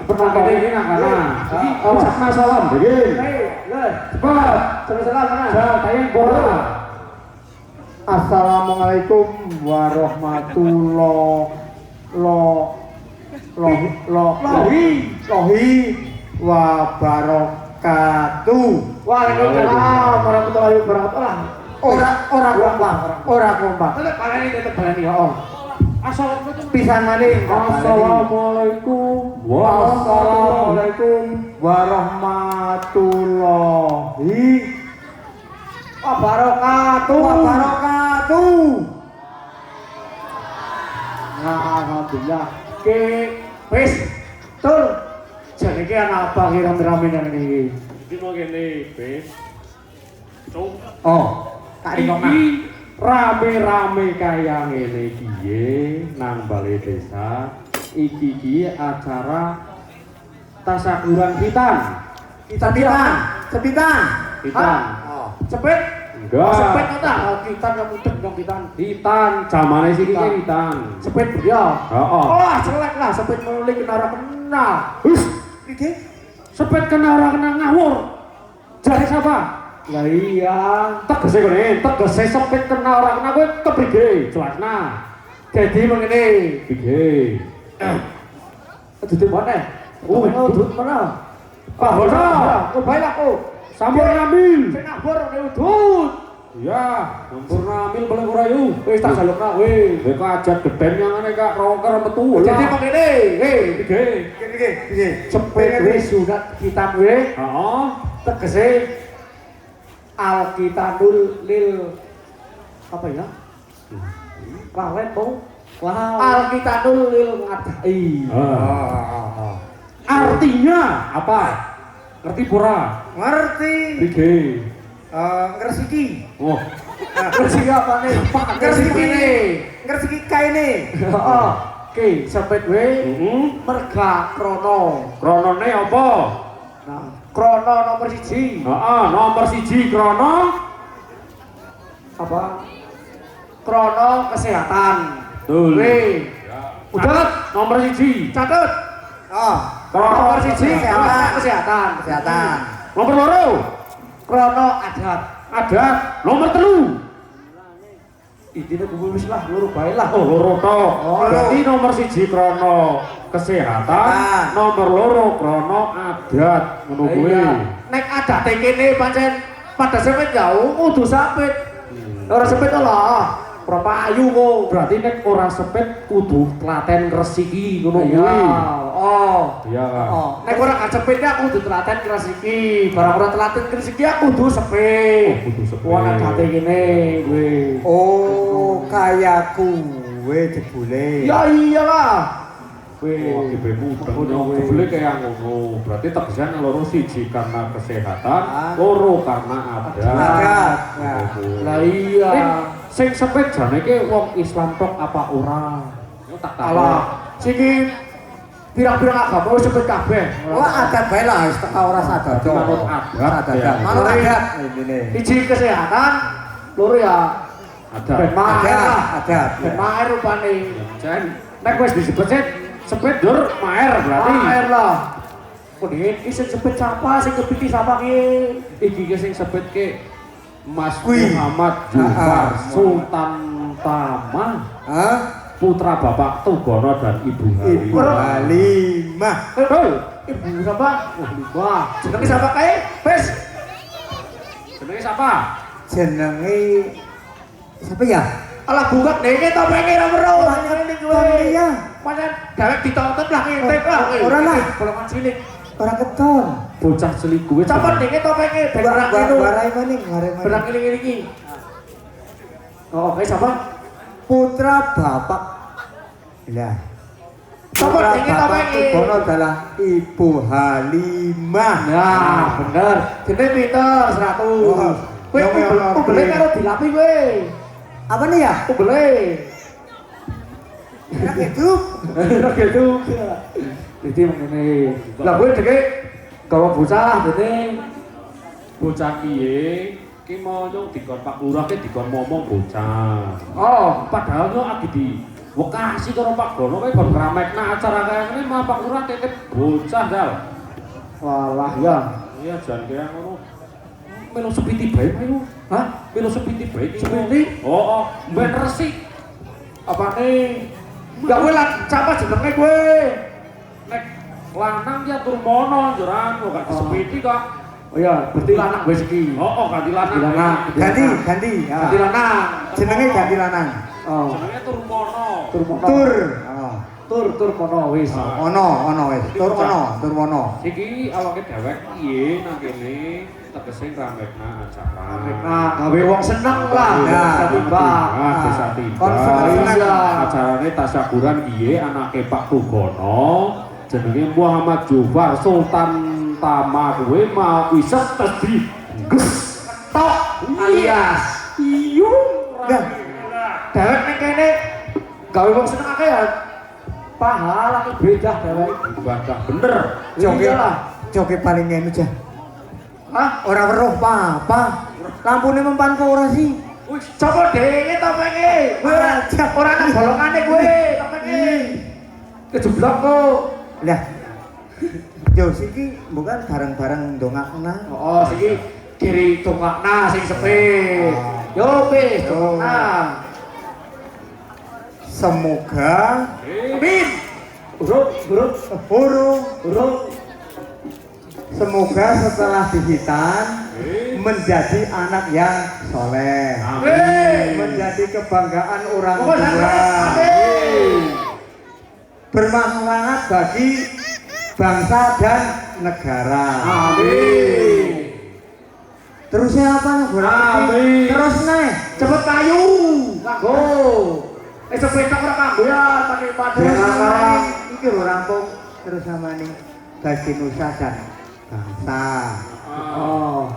Pernah kene iki nang kana. Iki ucapna salam iki. Cepat, salam mana? Tayang bola. Assalamualaikum warahmatullahi wabarakatuh. Waalaikumsalam warahmatullahi wabarakatuh. Ora kompak. Tetep parane tetep barani yo. Assalamualaikum pisan maning. Assalamualaikum warahmatullahi wabarakatuh. Nah, alhamdulillah. Ke wis tur. Jane iki ana apa ki rame-rame nang iki? Iki mau kene, wis. Oh, tak iki rame-rame kaya ngene iki nang balai desa. Iki acara tasakuran hitam. Sepitan. Oh, cepet. Enggak. Sepet ta? Hitam yang mudeng dong hitam. Hitam zamane siki hitam. Sepet ya. Heeh. Wah, celek lah sepet mulai kena ora kena. Hus. Iki sepet kena ora kena ngawur. Jare siapa? Lah iya, tegese kene, tegese sepet kena ora kena kowe keprige, jelasna. Jadi mengene, piye? Duduk mana? Duduk mana? Pak Bono, baik aku. Sampur ngambil. Sing nabur nek udut. Iya, sampur ngambil boleh urayu. Wis tak jalukna wis. Kowe ajat geden nyangane Kak roker metu. Jadi mengene, piye? Piye? Cepet wis sunat kitab wis. Heeh. Tegese Alkitabul lil apa ya? Kawet mau. Alkitabul lil ngadai. Artinya apa? Ngerti pura? Ngerti. Piye? Ngresiki. Oh. Ngresiki apa nih? Ngresiki nih. Ngresiki kaine. Heeh. Oke, sepet we merga krono. Kronone apa? Nah, krono nomor 1. Heeh, nomor 1 krono apa? Krono kesehatan. Betul. Udah nomor 1. Catat. Oh, nomor 1 kesehatan. Nomor 2 krono adat. Nomor 3 intine kumpul wis lah loro bae lah. Oh, loro tok. Berarti nomor 1 krono kesehatan, nomor 2 krono adat. Ngono kuwi. Nek adate kene pancen pada sepet jauh kudu sapet. Ora sepet lah. Berapa ayu kok? Berarti nek ora sepet kudu telaten resiki ngono kuwi. Oh. Iya kan. Nek ora sepet aku kudu telaten resiki. Barang ora telaten resiki aku kudu sepet. Kudu sepet. Wong adate kene kuwi. Oh, kaya kuwe jebule. Ya iyalah. Kuwi dibemu jebule kaya ngono. Berarti tegesan loro 1 karena kesehatan, 2 karena adat. Lah iya. Sing sepet jane iki wong Islam tok apa ora? Yo tak tahu. Alah, siki pirang-pirang agama wis sepet kabeh. Wah, adat bae lah, wis teka ora sadat. Manut adat. Manut adat intine. 1 kesehatan, 2 ya adat. Maer rupane. Jan, nek wis disebut sepet dur maer berarti. Maer lah. Kudin iki sing sepet sapa, sing kepiti sapa ki? Iki sing sepet ki Mas Muhammad Jufar Sultan Tama, putra Bapak Tugono dan Ibu Halimah. Ibu siapa? Halimah. Jenenge siapa kae? Wes. Jenenge siapa? Jenenge siapa ya? Alah bungat dene topenge ra weruh. Ngene kowe. Iya. Pancen dhewek ditonton lah ngintip lah. Ora lah, golongan cilik. Ora keton. Bocah cilik kuwi. Cepet dene topenge ben ora ngono. Barai maning, barang iki. Oh, kae siapa? Putra Bapak. Lah. Cepet dene topenge. Tugono adalah Ibu Halimah. Nah, bener. Dene pinter 100. Kowe ubele karo dilapi kowe. Apa nih ya? Ubele. Nek gitu. Jadi mengene. Lah kowe deke gawa bocah dene bocah piye? Ki mau dikon Pak Lurah ki dikon ngomong bocah. Oh, padahal yo agi di Bekasi karo Pak Gono kae kon ngramekna acara kaya ngene mah Pak Lurah titip bocah dal. Walah ya. Iya jan kaya ngono. Melu sepiti bae ayo. Hah? Melu sepiti bae iki. Sepiti? Oh, ben resik. Apane? Gak kowe lan siapa jenenge kowe? Nek lanang ya turmono jeran kok gak sepiti kok. Oh iya, berarti lanang wis iki. Oh, ganti lanang. Ganti. Ganti lanang. Jenenge ganti lanang. Oh. Jenenge Turmono. Turmono. Tur. Tur kono wis. Ono wis. Turmono. Iki awake dhewek piye nang kene tegese ngramekna acara. Nah, gawe wong seneng lah. Ya, tiba. Desa Tiba. Kon seneng. Acarane tasyakuran piye anake Pak Tugono jenenge Muhammad Jufar Sultan Tama kuwi mau isep terus di Tok alias iyung. dewek ning kene gawe wong seneng akeh ya. Pahala ki beda dewek. Ibadah bener. Joge paling ngene aja. Hah? Ora weruh apa. Lampune mempan kok ora sih? Wis coba dhewe topenge. Kowe ora nang bolongane kowe topenge. Kejeblok kok. Lah. Yo siki bukan bareng-bareng ndongakna. Oh, siki kiri tungakna sing sepit. Yo wis tungakna. Semoga Amin. Urut. Semoga setelah dihitan menjadi anak yang soleh. Amin. Menjadi kebanggaan orang Pokoknya tua. amin. Bermanfaat bagi bangsa dan negara. Amin. Terusnya apa nih? Amin. Terus nih. Cepet kayu. Go. Sepeda ora kambean pakai Terus padha. sama ini lho rampung. Terus sama nih bagi nusa dan bangsa. Oh.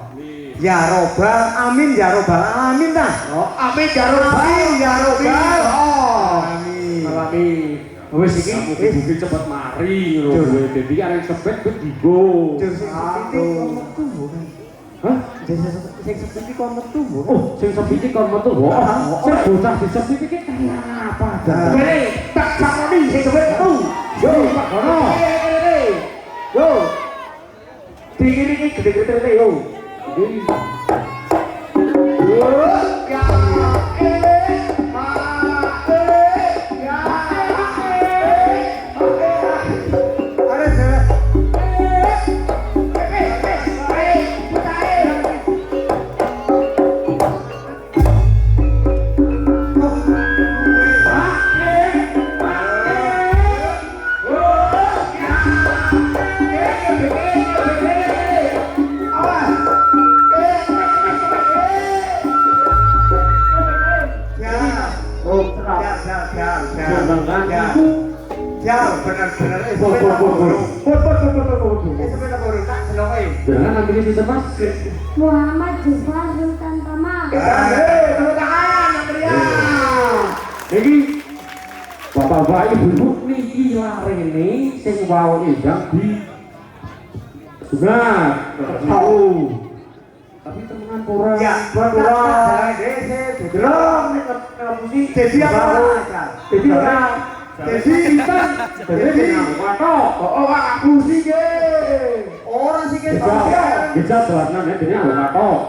Ya robbal amin ya robbal alamin dah. Oh, amin ya robbal. Oh. Amin. Amin. Wis iki Mugi-mugi cepet mari lho kowe. Dadi arek sepet kuwi digo. Jur sing sepiti kon metu bukan? Hah? Sing sepiti kon metu bukan? Oh, sing sepiti kon metu. Sing bocah disepiti iki kaya apa? Kene tak sakoni sing sepet metu. Yo, Pak Gono. Yo. Tinggi iki gede-gede yo. Yo, ya. Ada cewek. Jauh benar-benar sepeda burung. Sepeda burung tak seneng Jangan nanti ini bisa Mas. Muhammad Jufar Sultan Tama. Tepuk tangan yang meriah. Iki Bapak-bapak ibu niki larene sing wau edang di sunat. Tahu. Tapi temenan ora. Ya, Ora. dese Delok nek ngapusi. Jadi apa? Jadi ora. Jadi Intan. Jadi watok. Oh, ngapusi ge. orang sih kan Bisa telatna nek dene watok.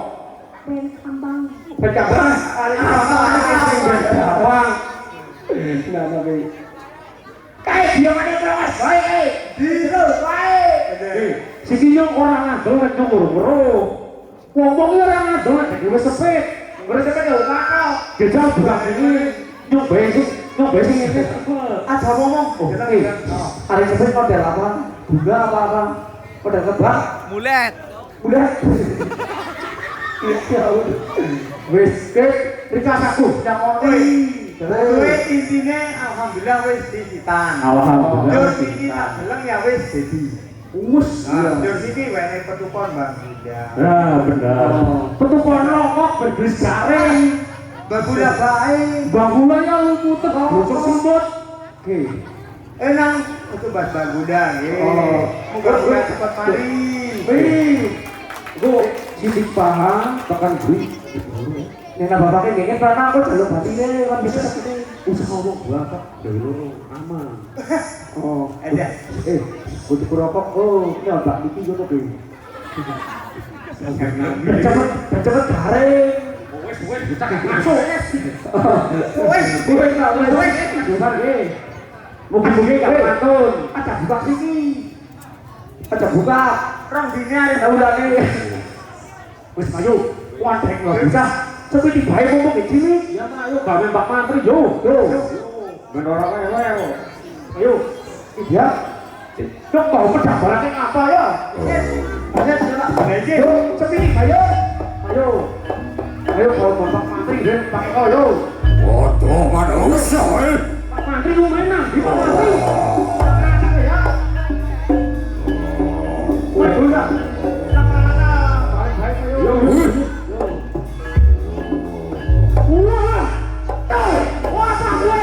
Ben Ambang. Pecabang. Bawang. Nah, tapi kayak dia mana terus baik, terus baik. Siki yo ora ngandel nek ngurung-ngurung. Wong-wong ora ngandel nek dhewe sepet. Gue sampai nggak bakal. Gejal bukan ini nyobain sing ini. ada ngomong Oke. Hari sepet model apa? Bunga apa? Model kebak? Mulet. Udah. Ya udah. Wes ke Rika Saku yang ngomong. gue intinya alhamdulillah wis disitan Alhamdulillah. jur siki tak gelem ya wis jadi Us. jur siki wene petukon Bang Buddha Nah, benar. Petukon rokok bergeris garing. Bang Buddha baik Bangula ya lu muter bocor semut. Oke. enang itu Bang Buddha nggih Oh. muga-muga cepat mari Wih. Go sidik paha tekan beri. Nek bapake ngene karena aku jaluk batine kan bisa ini. Usah ngomong gua kok dewe loro aman. Oh, Ada. kudu rokok. Oh, nyobak iki ngono kuwi. Cepet garing. Wes kita masuk. Wes. Mugi-mugi gak mantun. Aja buka sini. Aja buka. Rong dini arep Daulane. Wis ayo. Wadeng lho bisa. Sepi dibae ngomong iki cilik. Ya mah ayo gawe Mbak Mantri yo. Yo. Ben ora rewel. Ayo. Iya. Cok kau pedang barangnya apa ya? Hanya celak aja. Sepi ayo. Ayo. Ayo kau Bapak Mantri dan pakai kau yo. Waduh, manusia. Pak Mantri lu main nang di Pak Mantri. Woi, udah. Baik-baik ayo. Yo. Wah. Wah, Pak gue.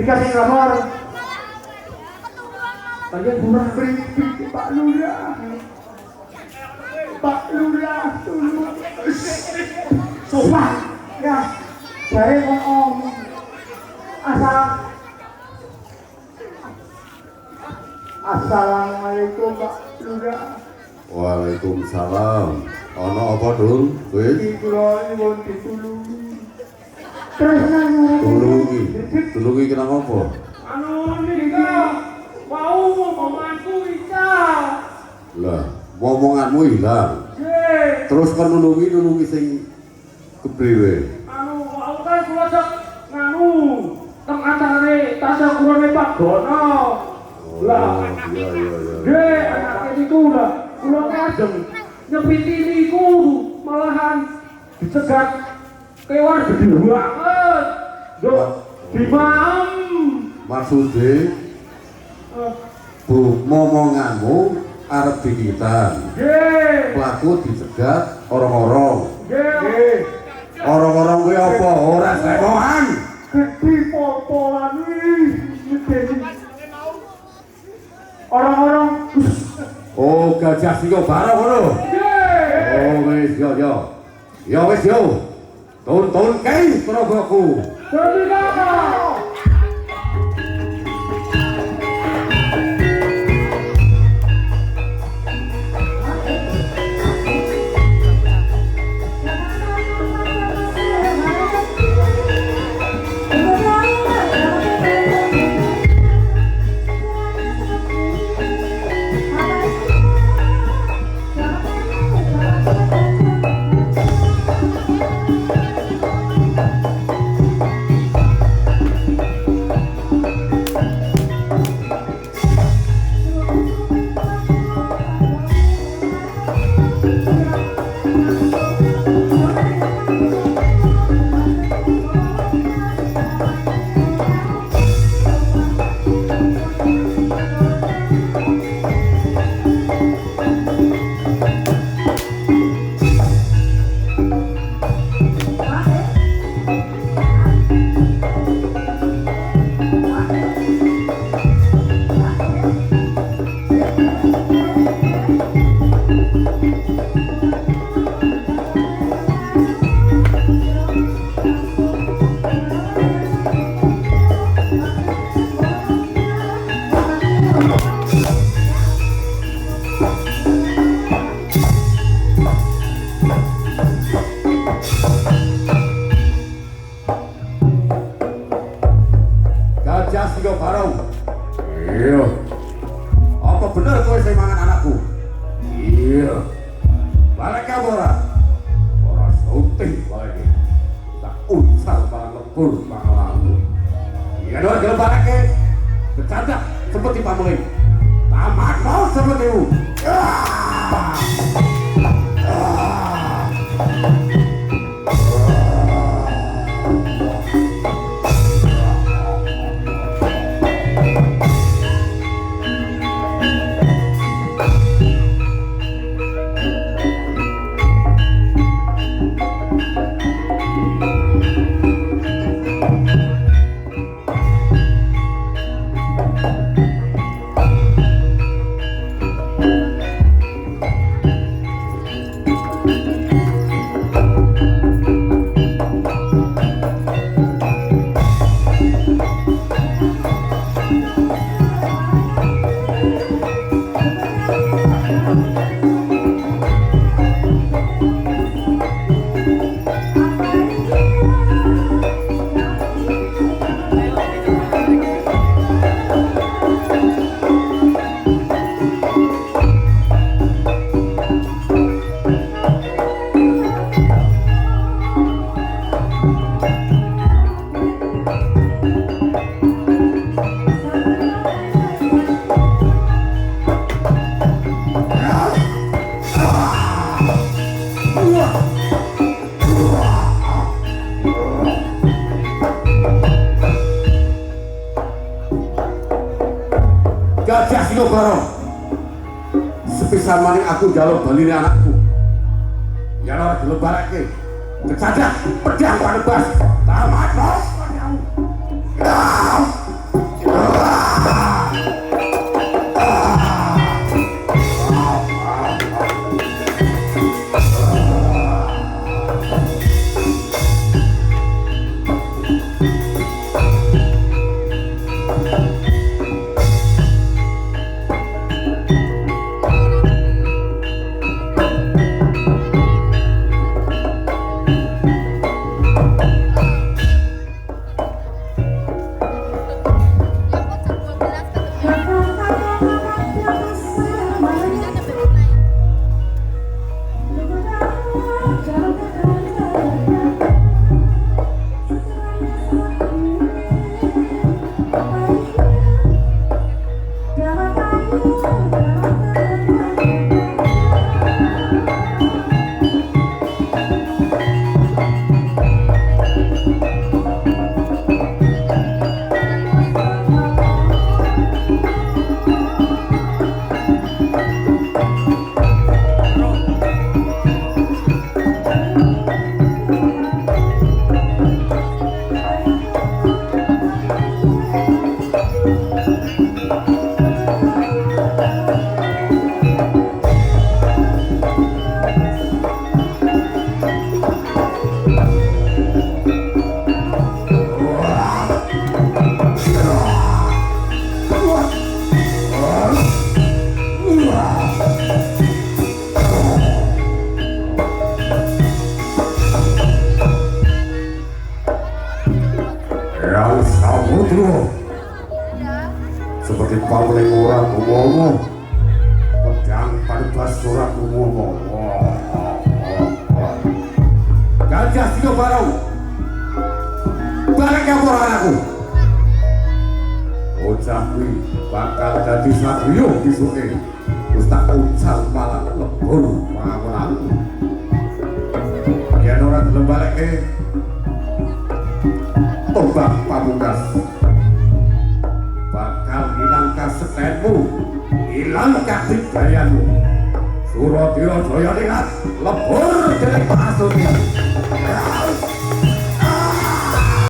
Dikasih nomor. Bagian burung beripik Pak Lurah. Pak Lurah dulu. Sopan. Ya. Saya ngomong. Assalamualaikum Pak Lurah. Waalaikumsalam. Ono apa, Dul? Wis Iki kula nyuwun ditulungi. Terus nang tulungi. Tulungi kena apa? anu nika mau omonganku Ika. Lah, omonganmu hilang. Terus kan nulungi sing kepriwe? Anu mau kan kula cek nganu teng antare tasakurane Pak Gono. Lah, iya. nggih anake niku lah kula kadang nyepiti niku malahan dicegat kewan gede banget. Yo, dimaem. Maksudnya bu momonganmu arep dikitan. Nggih. Pelaku dicegat orang-orang. Nggih. Orang-orang kuwi apa? Ora semohan. Gede popolan iki. Orang-orang Oh, Gajah Singo bareng ngono. nggih. Oh, wis yo. Ya wis yo. Turun kae Prabaku. Dadi kakak. Gajah Singo bareng. Iya. Apa bener kowe sing mangan anakku? Iya. Balik kamu ora? Ora syuting balik. Tak uncal barang lebur pangalamu. Iya dong, jangan balik ke. Kecadak seperti pamuling. Tamat mau seperti itu. Gajah Singo bareng. Sepisah maning aku njaluk baline anakku. Ya ora dilebarake. Kecadak pedang panebas. Tamat bos. yang Samudra seperti paling orang ngomong pedang pada surat ngomong Gajah Singo Barau balik kapor anakku bocah kuwi bakal jadi satrio di sungai terus tak ucal malah lebur mangan yen ora gelem balekke tombak pamungkas bakal hilang kasetenmu hilang kadidayanmu Suratira Jaya Ningrat lebur dening Pak Asuri